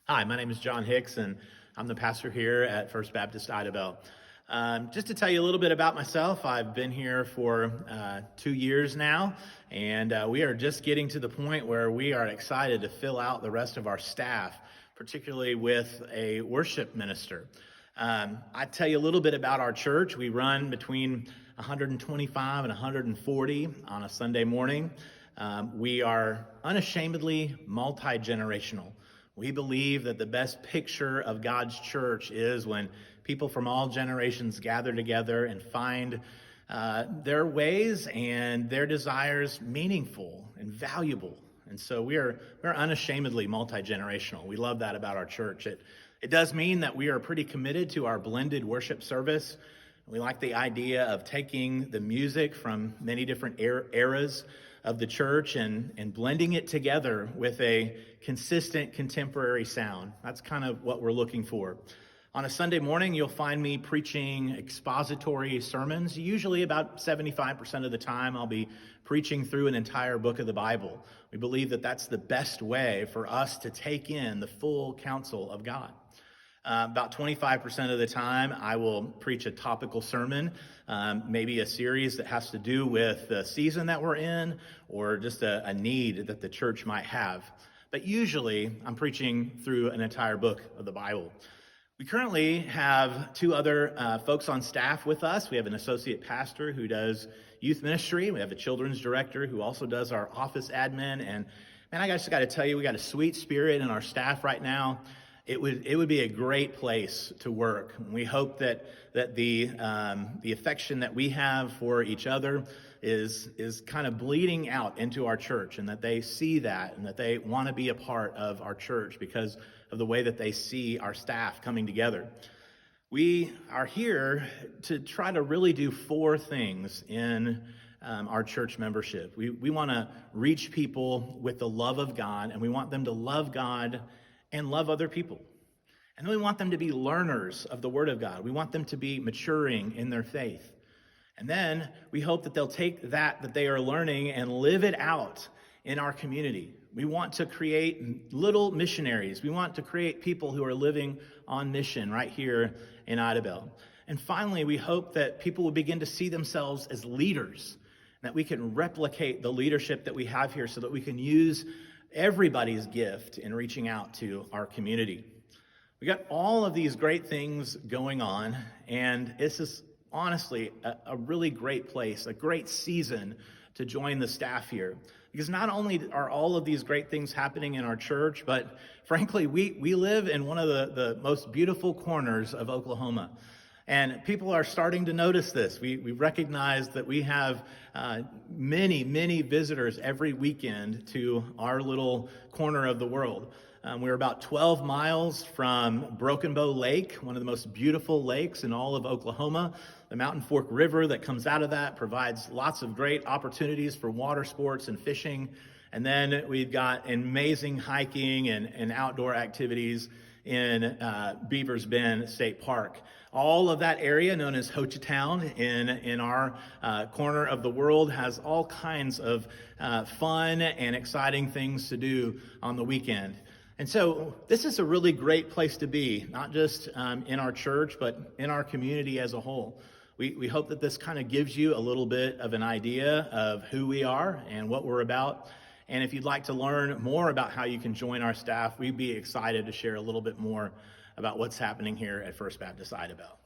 Hi, my name is John Hicks, and I'm the pastor here at First Baptist Idabel. Just to tell you a little bit about myself, I've been here for 2 years now, and we are just getting to the point where we are excited to fill out the rest of our staff, particularly with a worship minister. I tell you a little bit about our church. We run between 125 and 140 on a Sunday morning. We are unashamedly multi-generational. We believe that the best picture of God's church is when people from all generations gather together and find their ways and their desires meaningful and valuable. And so we're unashamedly multi-generational. We love that about our church. It does mean that we are pretty committed to our blended worship service. We like the idea of taking the music from many different eras of the church and blending it together with a consistent contemporary sound. That's kind of what we're looking for. On a Sunday morning, you'll find me preaching expository sermons. Usually about 75% of the time, I'll be preaching through an entire book of the Bible. We believe that that's the best way for us to take in the full counsel of God. About 25% of the time, I will preach a topical sermon, maybe a series that has to do with the season that we're in or just a need that the church might have. But usually, I'm preaching through an entire book of the Bible. We currently have two other folks on staff with us. We have an associate pastor who does youth ministry. We have a children's director who also does our office admin. And man, I just got to tell you, we got a sweet spirit in our staff right now. It would be a great place to work. We hope that the affection that we have for each other is kind of bleeding out into our church, and that they see that and that they want to be a part of our church because of the way that they see our staff coming together. We are here to try to really do four things in our church membership. We want to reach people with the love of God, and we want them to love God and love other people. And then we want them to be learners of the Word of God. We want them to be maturing in their faith. And then we hope that they'll take that they are learning and live it out in our community. We want to create little missionaries. We want to create people who are living on mission right here in Idabel. And finally, we hope that people will begin to see themselves as leaders, that we can replicate the leadership that we have here so that we can use everybody's gift in reaching out to our community. We got all of these great things going on, and this is honestly a really great place, a great season to join the staff here. Because not only are all of these great things happening in our church, but frankly, we live in one of the most beautiful corners of Oklahoma. And people are starting to notice this. We recognize that we have many visitors every weekend to our little corner of the world. We're about 12 miles from Broken Bow Lake, one of the most beautiful lakes in all of Oklahoma. The Mountain Fork River that comes out of that provides lots of great opportunities for water sports and fishing. And then we've got amazing hiking and outdoor activities in Beavers Bend State Park. All of that area, known as Hochatown in our corner of the world, has all kinds of fun and exciting things to do on the weekend. And so this is a really great place to be, not just in our church, but in our community as a whole. We hope that this kind of gives you a little bit of an idea of who we are and what we're about. And if you'd like to learn more about how you can join our staff, we'd be excited to share a little bit more about what's happening here at First Baptist Idabel.